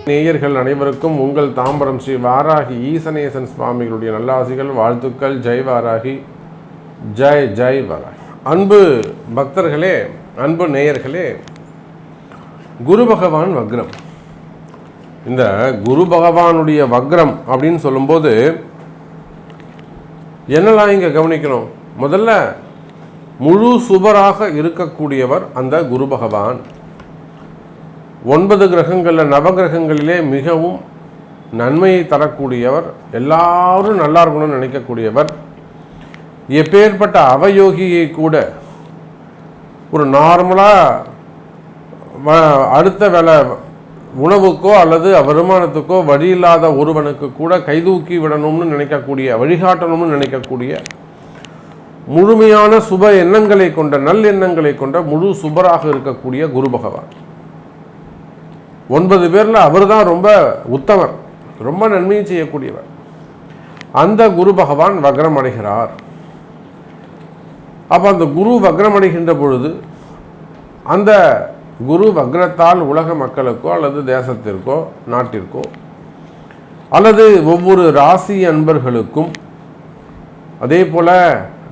நேயர்கள் அனைவருக்கும் உங்கள் தாம்பரம் ஸ்ரீ வாராகி ஈசனேசன் சுவாமிகளுடைய நல்லாசிகள், வாழ்த்துக்கள். ஜெய் வாராகி, ஜெய் ஜெய் வாராகி. அன்பு பக்தர்களே, அன்பு நேயர்களே, குரு பகவான் வக்ரம். இந்த குரு பகவானுடைய வக்ரம் அப்படின்னு சொல்லும்போது என்னெல்லாம் இங்கே கவனிக்கணும்? முதல்ல முழு சுபராக இருக்கக்கூடியவர் அந்த குரு பகவான். 9 கிரகங்களில் நவகிரகங்களிலே மிகவும் நன்மையை தரக்கூடியவர், எல்லாரும் நல்லா இருக்கணும்னு நினைக்கக்கூடியவர். எப்பேற்பட்ட அவயோகியை கூட ஒரு நார்மலாக அடுத்த வேலை உணவுக்கோ அல்லது வருமானத்துக்கோ வழி இல்லாத ஒருவனுக்கு கூட கைதூக்கி விடணும்னு நினைக்கக்கூடிய, வழிகாட்டணும்னு நினைக்கக்கூடிய, முழுமையான சுப எண்ணங்களை கொண்ட, நல்லெண்ணங்களை கொண்ட முழு சுபராக இருக்கக்கூடிய குரு பகவான். 9 பேரில் அவர் தான் ரொம்ப உத்தமர், ரொம்ப நன்மையை செய்யக்கூடியவர். அந்த குரு பகவான் வக்ரம் அடைகிறார். அப்போ அந்த குரு வக்ரம் அடைகின்ற பொழுது அந்த குரு வக்ரத்தால் உலக மக்களுக்கோ அல்லது தேசத்திற்கோ நாட்டிற்கோ அல்லது ஒவ்வொரு ராசி அன்பர்களுக்கும், அதே போல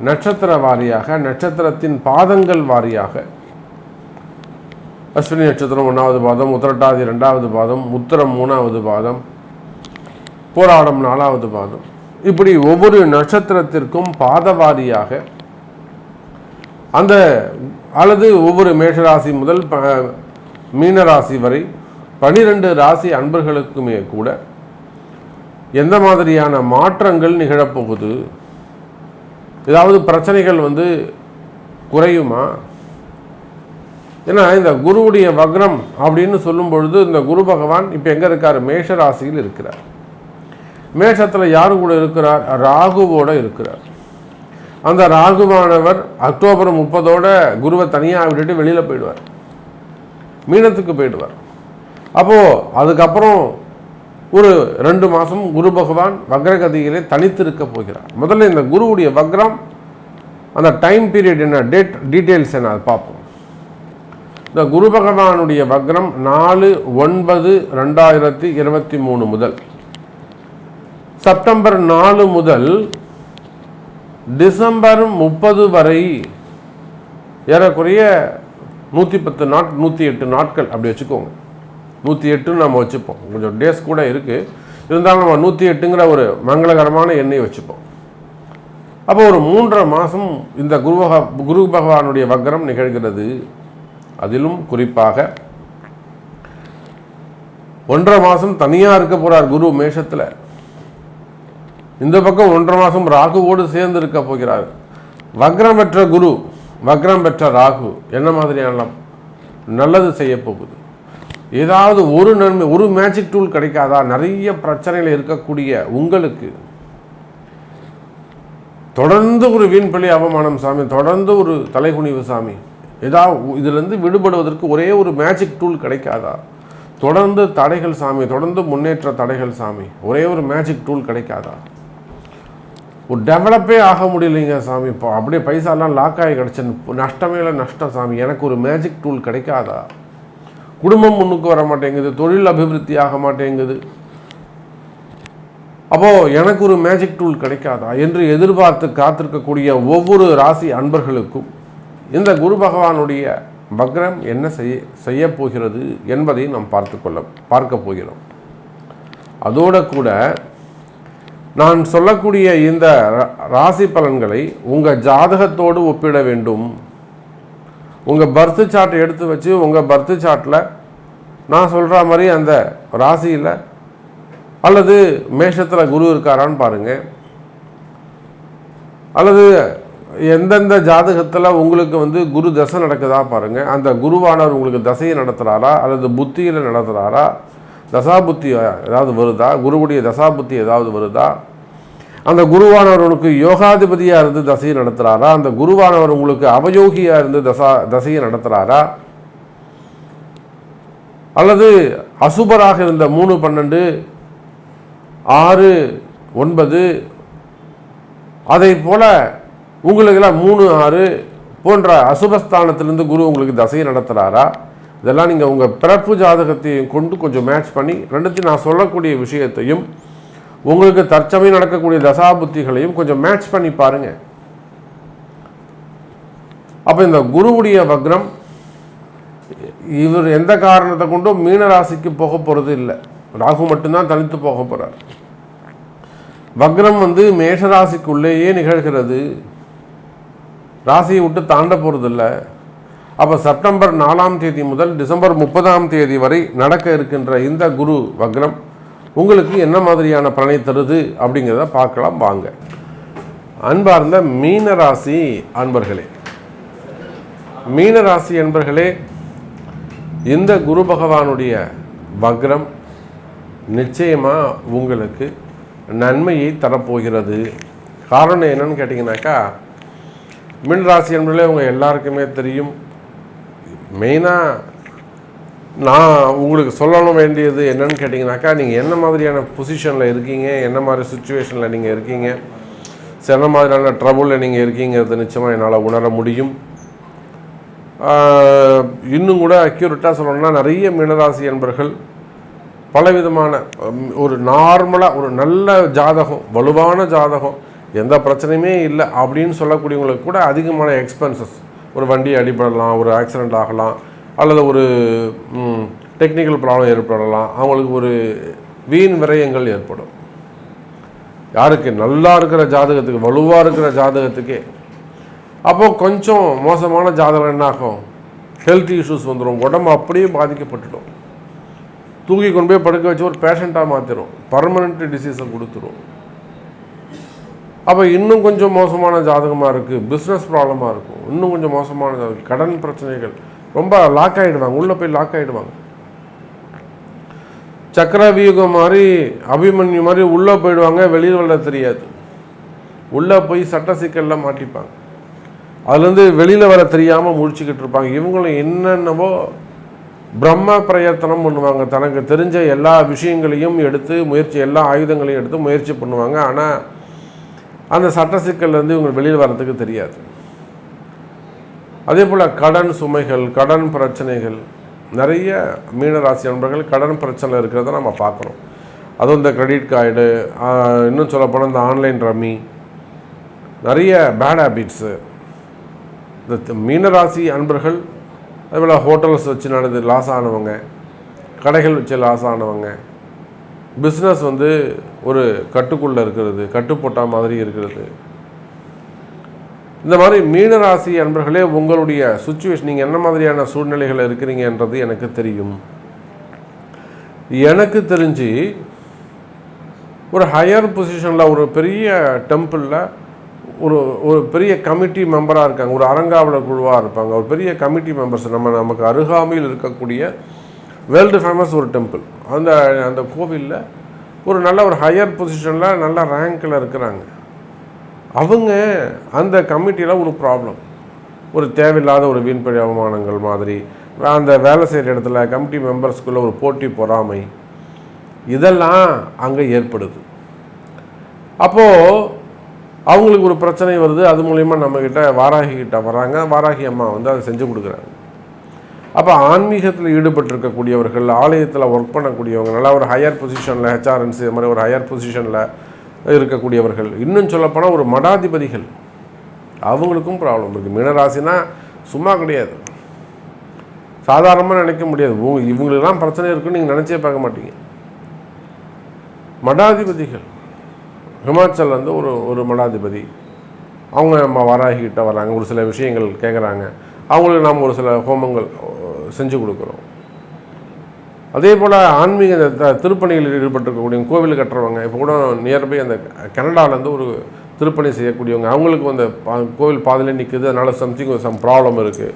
நட்சத்திர வாரியாக, நட்சத்திரத்தின் பாதங்கள் வாரியாக, அஸ்வினி நட்சத்திரம் 1வது பாதம், உத்திரட்டாதி 2வது பாதம், உத்திரம் 3வது பாதம், போராடம் 4வது பாதம், இப்படி ஒவ்வொரு நட்சத்திரத்திற்கும் பாதவாரியாக அந்த அல்லது ஒவ்வொரு மேஷராசி முதல் மீனராசி வரை 12 ராசி அன்பர்களுக்குமே கூட எந்த மாதிரியான மாற்றங்கள் நிகழப்போகுது, ஏதாவது பிரச்சனைகள் குறையுமா? ஏன்னா இந்த குருவுடைய வக்ரம் அப்படின்னு சொல்லும் பொழுது இந்த குரு பகவான் இப்போ எங்கே இருக்கார்? மேஷ ராசியில் இருக்கிறார். மேஷத்தில் யாரு கூட இருக்கிறார்? ராகுவோட இருக்கிறார். அந்த ராகுவானவர் அக்டோபர் 30 குருவை தனியாக விட்டுட்டு வெளியில் போயிடுவார், மீனத்துக்கு போயிடுவார். அப்போது அதுக்கப்புறம் ஒரு 2 மாதம் குரு பகவான் வக்ரகதியிலே தனித்து இருக்க போகிறார். முதல்ல இந்த குருவுடைய வக்ரம், அந்த டைம் பீரியட் என்ன, டீட்டெயில்ஸ் என்ன, அதை பார்ப்போம். இந்த குரு பகவானுடைய வக்ரம் 4/9/2023 முதல் செப்டம்பர் 4 முதல் டிசம்பர் 30 வரை ஏறக்குறைய 108 நாட்கள் அப்படி வச்சுக்கோங்க. 108 நம்ம வச்சுப்போம், கொஞ்சம் டேஸ் கூட இருக்குது, இருந்தாலும் நம்ம 108ங்கிற ஒரு மங்களகரமான எண்ணெயை வச்சுப்போம். அப்போ ஒரு 3.5 மாதம் இந்த குரு பகவானுடைய வக்ரம் நிகழ்கிறது. அதிலும் குறிப்பாக 1.5 மாதம் தனியாக இருக்க போகிறார் குரு மேஷத்தில். இந்த பக்கம் 1.5 மாதம் ராகுவோடு சேர்ந்து இருக்க போகிறார். வக்ரம் பெற்ற குரு, வக்ரம் பெற்ற ராகு என்ன மாதிரியான நல்லது செய்ய போகுது? ஏதாவது ஒரு நன்மை, ஒரு மேஜிக் டூல் கிடைக்காதா? நிறைய பிரச்சனைகள் இருக்கக்கூடிய உங்களுக்கு தொடர்ந்து ஒரு வீண்பள்ளி அவமானம் சாமி, தொடர்ந்து ஒரு தலைகுனிவு சாமி, ஏதாவது இதிலிருந்து விடுபடுவதற்கு ஒரே ஒரு மேஜிக் டூல் கிடைக்காதா? தொடர்ந்து தடைகள் சாமி, தொடர்ந்து முன்னேற்ற தடைகள் சாமி, ஒரே ஒரு மேஜிக் டூல் கிடைக்காதா? ஒரு டெவலப்பே ஆக முடியலைங்க சாமி, இப்போ அப்படியே பைசாலாம் லாக் ஆகி கிடச்சின்னு நஷ்டமே இல்லை நஷ்டம் சாமி, எனக்கு ஒரு மேஜிக் டூல் கிடைக்காதா? குடும்பம் முன்னுக்கு வர மாட்டேங்குது, தொழில் அபிவிருத்தி ஆக மாட்டேங்குது, அப்போது எனக்கு ஒரு மேஜிக் டூல் கிடைக்காதா என்று எதிர்பார்த்து காத்திருக்கக்கூடிய ஒவ்வொரு ராசி அன்பர்களுக்கும் இந்த குரு பகவானுடைய வக்ரம் என்ன செய்ய போகிறது என்பதை நாம் பார்க்க போகிறோம். அதோடு கூட நான் சொல்லக்கூடிய இந்த ராசி பலன்களை உங்கள் ஜாதகத்தோடு ஒப்பிட வேண்டும். உங்கள் பர்த் சார்ட்டை எடுத்து வச்சு உங்கள் பர்த் சார்ட்டில் நான் சொல்கிற மாதிரி அந்த ராசியில் அல்லது மேஷத்தில் குரு இருக்காரான்னு பாருங்கள், அல்லது எந்தெந்த ஜாதகத்தில் உங்களுக்கு குரு தசை நடக்குதா பாருங்கள். அந்த குருவானவர் உங்களுக்கு தசையை நடத்துகிறாரா அல்லது புத்தியில் நடத்துகிறாரா, தசா புத்தி ஏதாவது வருதா, குருவுடைய தசா புத்தி ஏதாவது வருதா, அந்த குருவானவர் உங்களுக்கு யோகாதிபதியாக இருந்து தசையை நடத்துகிறாரா, அந்த குருவானவர் உங்களுக்கு அவயோகியாக இருந்து தசையை நடத்துகிறாரா, அல்லது அசுபராக இருந்த 3, 12, 6, 9 அதை போல் உங்களுக்கெல்லாம் 3, 6, போன்ற அசுபஸ்தானத்திலிருந்து குரு உங்களுக்கு தசையை நடத்துகிறாரா, இதெல்லாம் நீங்கள் உங்கள் பிறப்பு ஜாதகத்தையும் கொண்டு கொஞ்சம் மேட்ச் பண்ணி ரெண்டுத்தையும் நான் சொல்லக்கூடிய விஷயத்தையும் உங்களுக்கு தற்சமயம் நடக்கக்கூடிய தசாபுத்திகளையும் கொஞ்சம் மேட்ச் பண்ணி பாருங்கள். அப்போ இந்த குருவுடைய வக்ரம் இவர் எந்த காரணத்தை கொண்டும் மீனராசிக்கு போக போகிறது இல்லை. ராகு மட்டும்தான் தனித்து போக போகிறார். வக்ரம் மேஷராசிக்குள்ளேயே நிகழ்கிறது, ராசியை விட்டு தாண்ட போகிறதில்ல. அப்போ செப்டம்பர் 4ஆம் தேதி முதல் டிசம்பர் 30ஆம் தேதி வரை நடக்க இருக்கின்ற இந்த குரு வக்ரம் உங்களுக்கு என்ன மாதிரியான பலனை தருது அப்படிங்கிறத பார்க்கலாம் வாங்க. அன்பார்ந்த மீனராசி அன்பர்களே, மீனராசி அன்பர்களே, இந்த குரு பகவானுடைய வக்ரம் நிச்சயமாக உங்களுக்கு நன்மையை தரப்போகிறது. காரணம் என்னன்னு கேட்டிங்கனாக்கா, மீனராசி என்பதிலே உங்கள் எல்லாருக்குமே தெரியும். மெயினாக நான் உங்களுக்கு சொல்லணும் வேண்டியது என்னன்னு கேட்டிங்கனாக்கா, நீங்கள் என்ன மாதிரியான பொசிஷனில் இருக்கீங்க, என்ன மாதிரி சுச்சுவேஷனில் நீங்கள் இருக்கீங்க, என்ன மாதிரியான ட்ரபுளில் நீங்கள் இருக்கீங்கிறது நிச்சயமாக என்னால் உணர முடியும். இன்னும் கூட அக்யூரேட்டாக சொல்லணும்னா, நிறைய மீனராசி என்பர்கள் பலவிதமான ஒரு நார்மலாக ஒரு நல்ல ஜாதகம், வலுவான ஜாதகம், எந்த பிரச்சனையுமே இல்லை அப்படின்னு சொல்லக்கூடியவங்களுக்கு கூட அதிகமான எக்ஸ்பென்சஸ், ஒரு வண்டி அடிபடலாம், ஒரு ஆக்சிடெண்ட் ஆகலாம், அல்லது ஒரு டெக்னிக்கல் ப்ராப்ளம் ஏற்படலாம், அவங்களுக்கு ஒரு வீண் விரயங்கள் ஏற்படும். யாருக்கு நல்லா இருக்கிற ஜாதகத்துக்கு, வலுவாக இருக்கிற ஜாதகத்துக்கே. அப்போது கொஞ்சம் மோசமான ஜாதகம் என்ன ஆகும், ஹெல்த் இஷ்யூஸ் வந்துடும், உடம்பு அப்படியே பாதிக்கப்பட்டுடும், தூக்கி கொண்டு போய் படுக்க வச்சு ஒரு பேஷண்ட்டாக மாற்றிடும், பர்மனெண்ட் டிசீஸை கொடுத்துரும். அப்போ இன்னும் கொஞ்சம் மோசமான ஜாதகமாக இருக்குது, பிஸ்னஸ் ப்ராப்ளமாக இருக்கும், இன்னும் கொஞ்சம் மோசமான ஜாதகம், கடன் பிரச்சனைகள், ரொம்ப லாக் ஆகிடுவாங்க, உள்ளே போய் லாக் ஆகிடுவாங்க. சக்கரவியூகம் மாதிரி, அபிமன்யு மாதிரி உள்ளே போயிடுவாங்க, வெளியில் வர தெரியாது, உள்ளே போய் சட்ட சிக்கலில் மாட்டிப்பாங்க, அதுலேருந்து வெளியில் வர தெரியாமல் முழிச்சுக்கிட்டு இருப்பாங்க. இவங்களும் என்னென்னவோ பிரம்ம பிரயத்தனம் பண்ணுவாங்க, தனக்கு தெரிஞ்ச எல்லா விஷயங்களையும் எடுத்து முயற்சி, எல்லா ஆயுதங்களையும் எடுத்து முயற்சி பண்ணுவாங்க. ஆனால் அந்த சட்ட சிக்கல்லேருந்து இவங்க வெளியில் வர்றதுக்கு தெரியாது. அதே போல் கடன் சுமைகள், கடன் பிரச்சனைகள், நிறைய மீனராசி நண்பர்கள் கடன் பிரச்சனை இருக்கிறத நம்ம பார்க்குறோம். அதுவும் இந்த கிரெடிட் கார்டு, இன்னும் சொல்லப்போனால் இந்த ஆன்லைன் ரம்மி, நிறைய பேட் ஹேபிட்ஸு. இந்த மீனராசி அன்பர்கள் அதேபோல் ஹோட்டல்ஸ் வச்சு நடந்து லாஸ் ஆனவங்க, கடைகள் வச்சு லாஸ் ஆனவங்க, பிஸ்னஸ் ஒரு கட்டுக்குள்ளே இருக்கிறது, கட்டுப்போட்டா மாதிரி இருக்கிறது. இந்த மாதிரி மீனராசி அன்பர்களே, உங்களுடைய சுச்சுவேஷன், நீங்கள் என்ன மாதிரியான சூழ்நிலைகள் இருக்கிறீங்கன்றது எனக்கு தெரியும். எனக்கு தெரிஞ்சு ஒரு ஹையர் பொசிஷனில், ஒரு பெரிய டெம்பிளில் ஒரு பெரிய கமிட்டி மெம்பராக இருக்காங்க, ஒரு அறங்காவலர் குழுவாக இருப்பாங்க, ஒரு பெரிய கமிட்டி மெம்பர்ஸ், நமக்கு அருகாமையில் இருக்கக்கூடிய வேர்ல்டு ஃபேமஸ் ஒரு டெம்பிள், அந்த கோவிலில் ஒரு நல்ல ஒரு ஹையர் பொசிஷனில் நல்ல ரேங்கில் இருக்கிறாங்க. அவங்க அந்த கமிட்டியில் ஒரு ப்ராப்ளம், ஒரு தேவையில்லாத ஒரு வீண்பழி அவமானங்கள் மாதிரி, அந்த வேலை செய்கிற இடத்துல கமிட்டி மெம்பர்ஸ்குள்ளே ஒரு போட்டி பொறாமை, இதெல்லாம் அங்கே ஏற்படுது. அப்போது அவங்களுக்கு ஒரு பிரச்சனை வருது, அது மூலிமா நம்மக்கிட்ட வாராகிக்கிட்ட வராங்க, வாராகி அம்மா அதை செஞ்சு கொடுக்குறாங்க. அப்போ ஆன்மீகத்தில் ஈடுபட்டிருக்கக்கூடியவர்கள், ஆலயத்தில் ஒர்க் பண்ணக்கூடியவங்க, நல்லா ஒரு ஹையர் பொசிஷனில், ஹெச்ஆர்என்சி இது மாதிரி ஒரு ஹையர் பொசிஷனில் இருக்கக்கூடியவர்கள், இன்னும் சொல்லப்போனால் ஒரு மடாதிபதிகள், அவங்களுக்கும் ப்ராப்ளம் இருக்குது. மீனராசினா சும்மா கிடையாது, சாதாரணமாக நினைக்க முடியாது. இவங்களுக்கெல்லாம் பிரச்சனை இருக்குன்னு நீங்கள் நினச்சே பார்க்க மாட்டீங்க. மடாதிபதிகள், ஹிமாச்சல் ஒரு மடாதிபதி, அவங்க நம்ம வாராகிக்கிட்ட வராங்க, ஒரு சில விஷயங்கள் கேட்குறாங்க, அவங்களுக்கு நாம் ஒரு சில ஹோமங்கள் செஞ்சு கொடுக்குறோம். அதே போல் ஆன்மீக திருப்பணிகளில் ஈடுபட்டிருக்கக்கூடிய கோவில் கட்டுறவங்க, இப்போ கூட நியர்பை அந்த கனடாவிலேருந்து ஒரு திருப்பணி செய்யக்கூடியவங்க, அவங்களுக்கு அந்த கோவில் பாதையிலே நிற்குது, அதனால் சம் ப்ராப்ளம் இருக்குது,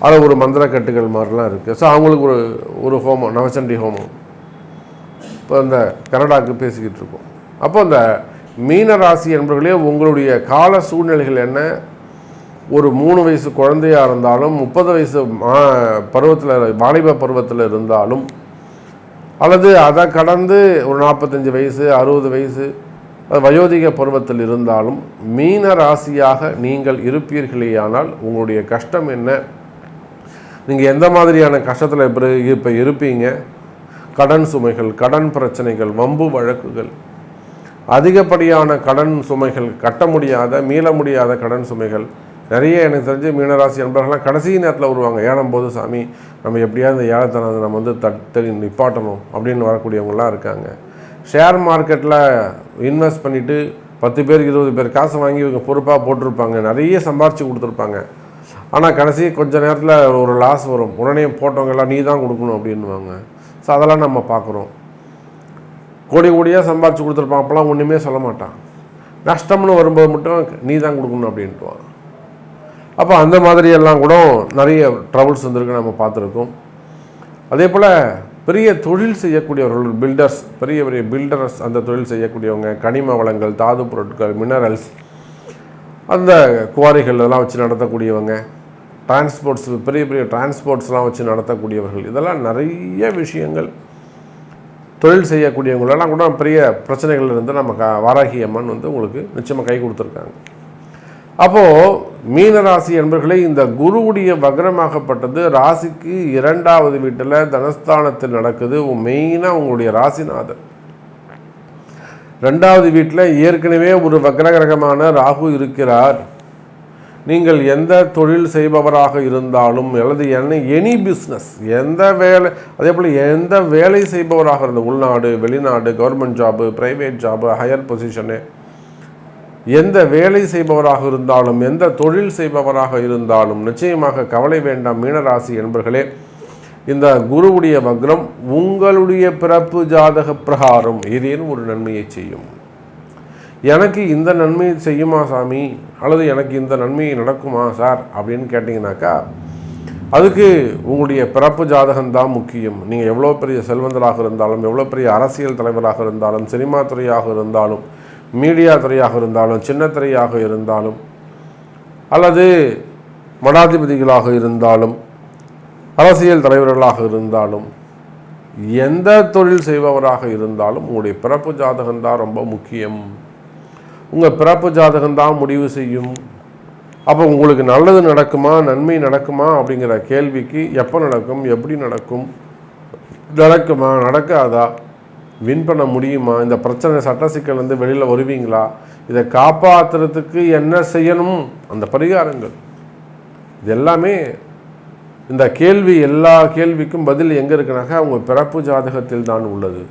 அதில் ஒரு மந்திர கட்டுகள் மாதிரிலாம் இருக்குது. ஸோ அவங்களுக்கு ஒரு ஹோமம், நவசண்டி ஹோமம் இப்போ இந்த கனடாவுக்கு பேசிக்கிட்டு இருக்கோம். அப்போ அந்த மீனராசி என்பவர்களே, உங்களுடைய கால சூழ்நிலைகள் என்ன, ஒரு 3 வயசு குழந்தையாக இருந்தாலும், 30 வயசு பருவத்தில், வாலிப பருவத்தில் இருந்தாலும், அல்லது அதை கடந்து ஒரு 45 வயசு, 60 வயசு, அது வயோதிக பருவத்தில் இருந்தாலும் மீன ராசியாக நீங்கள் இருப்பீர்களேயானால் உங்களுடைய கஷ்டம் என்ன, நீங்கள் எந்த மாதிரியான கஷ்டத்தில் இப்போ இருப்பீங்க, கடன் சுமைகள், கடன் பிரச்சனைகள், வம்பு வழக்குகள், அதிகப்படியான கடன் சுமைகள், கட்ட முடியாத மீள முடியாத கடன் சுமைகள் நிறைய எனக்கு தெரிஞ்சு மீனராசி நண்பர்கள்லாம் கடைசி நேரத்தில் வருவாங்க. ஏழும்போது சாமி நம்ம எப்படியாவது இந்த ஏழத்தனை நம்ம தட்டி நிப்பாட்டணும் அப்படின்னு வரக்கூடியவங்களாம் இருக்காங்க. ஷேர் மார்க்கெட்டில் இன்வெஸ்ட் பண்ணிவிட்டு 10 பேர் 20 பேர் காசு வாங்கி இவங்க பொறுப்பாக போட்டிருப்பாங்க, நிறைய சம்பாரித்து கொடுத்துருப்பாங்க. ஆனால் கடைசி கொஞ்சம் நேரத்தில் ஒரு லாஸ் வரும், உடனே போட்டவங்கெல்லாம் நீ தான் கொடுக்கணும் அப்படின்வாங்க. ஸோ அதெல்லாம் நம்ம பார்க்குறோம். கோடியாக சம்பாரித்து கொடுத்துருப்பான், அப்போலாம் ஒன்றுமே சொல்ல மாட்டான். நஷ்டம்னு வரும்போது மட்டும் நீ தான் கொடுக்கணும் அப்படின்ட்டுவான். அப்போ அந்த மாதிரியெல்லாம் கூட நிறைய ட்ரபிள்ஸ் வந்துருக்கு நம்ம பார்த்துருக்கோம். அதே போல் பெரிய தொழில் செய்யக்கூடியவர்கள், பில்டர்ஸ், பெரிய பெரிய பில்டர்ஸ், அந்த தொழில் செய்யக்கூடியவங்க, கனிம வளங்கள், தாது பொருட்கள், மினரல்ஸ், அந்த குவாரிகள் இதெல்லாம் வச்சு நடத்தக்கூடியவங்க, டிரான்ஸ்போர்ட்ஸ், பெரிய பெரிய டிரான்ஸ்போர்ட்ஸ்லாம் வச்சு நடத்தக்கூடியவர்கள், இதெல்லாம் நிறைய விஷயங்கள் தொழில் செய்யக்கூடியவங்களெல்லாம் கூட பெரிய பிரச்சனைகள் இருந்து நம்ம வாராகி அம்மன் உங்களுக்கு நிச்சயமாக கை கொடுத்துருக்காங்க. அப்போது மீனராசி என்பர்களை இந்த குருவுடைய வக்ரமாகப்பட்டது ராசிக்கு 2வது வீட்டில் தனஸ்தானத்தில் நடக்குது. மெயினாக உங்களுடைய ராசிநாதன் 2வது வீட்டில் ஏற்கனவே ஒரு வக்ரகிரகமான ராகு இருக்கிறார். நீங்கள் எந்த தொழில் செய்பவராக இருந்தாலும் அல்லது எனி பிஸ்னஸ், எந்த வேலை, அதே போல் எந்த வேலை செய்பவராக இருந்த உள்நாடு வெளிநாடு, government job, private job, higher position, எந்த வேலை செய்பவராக இருந்தாலும் எந்த தொழில் செய்பவராக இருந்தாலும் நிச்சயமாக கவலை வேண்டாம் மீனராசி என்பர்களே. இந்த குருவுடைய வக்ரம் உங்களுடைய பிறப்பு ஜாதக பிரகாரம் ஏதேனும் ஒரு நன்மையை செய்யும். எனக்கு இந்த நன்மையை செய்யுமா சாமி, அல்லது எனக்கு இந்த நன்மையை நடக்குமா சார் அப்படின்னு கேட்டிங்கனாக்கா அதுக்கு உங்களுடைய பிறப்பு ஜாதகம்தான் முக்கியம். நீங்கள் எவ்வளோ பெரிய செல்வந்தராக இருந்தாலும், எவ்வளோ பெரிய அரசியல் தலைவராக இருந்தாலும், சினிமா துறையாக இருந்தாலும், மீடியா துறையாக இருந்தாலும், சின்ன துறையாக இருந்தாலும், அல்லது மடாதிபதிகளாக இருந்தாலும், அரசியல் தலைவர்களாக இருந்தாலும், எந்த தொழில் செய்பவராக இருந்தாலும் உங்களுடைய பிறப்பு ஜாதகம்தான் ரொம்ப முக்கியம். உங்கள் பிறப்பு ஜாதகம்தான் முடிவு செய்யும். அப்போ உங்களுக்கு நல்லது நடக்குமா, நன்மை நடக்குமா அப்படிங்கிற கேள்விக்கு எப்போ நடக்கும், எப்படி நடக்கும், நடக்குமா நடக்காதா, வின் பண்ண முடியுமா, இந்த பிரச்சனை சட்ட சிக்கல் வெளியில் வருவீங்களா, இதை காப்பாற்றுறதுக்கு என்ன செய்யணும், அந்த பரிகாரங்கள், இது எல்லாமே இந்த கேள்வி, எல்லா கேள்விக்கும் பதில் எங்கே இருக்குனாக்கா உங்கள் பிறப்பு ஜாதகத்தில் தான் உள்ளது.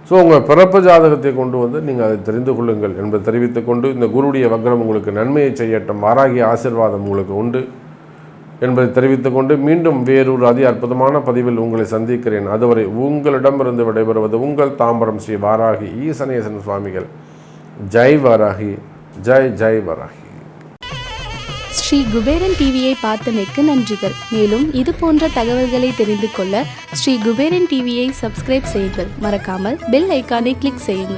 ஸோ உங்கள் பிறப்பு ஜாதகத்தை கொண்டு நீங்கள் அதை தெரிந்து கொள்ளுங்கள் என்பதை தெரிவித்துக்கொண்டு, இந்த குருடைய வக்ரம் உங்களுக்கு நன்மையை செய்யட்டும், வாராகி ஆசீர்வாதம் உங்களுக்கு உண்டு என்பதை தெரிவித்துக்கொண்டு மீண்டும் வேறொரு அதி அற்புதமான பதிவில் உங்களை சந்திக்கிறேன். அதுவரை உங்களிடமிருந்து விடைபெறுவது உங்கள் தாம்பரம் ஸ்ரீ வாராகி ஈசனேசன் சுவாமிகள். ஜெய் வாராகி, ஜெய் ஜெய் வாராகி. ஸ்ரீ குபேரன் டிவியை பார்த்தமைக்கு நன்றிகள். மேலும் இது போன்ற தகவல்களை தெரிந்து கொள்ள ஸ்ரீ குபேரன் டிவியை சப்ஸ்கிரைப் செய்யுங்கள். மறக்காமல் பெல் ஐக்கானை கிளிக் செய்யுங்கள்.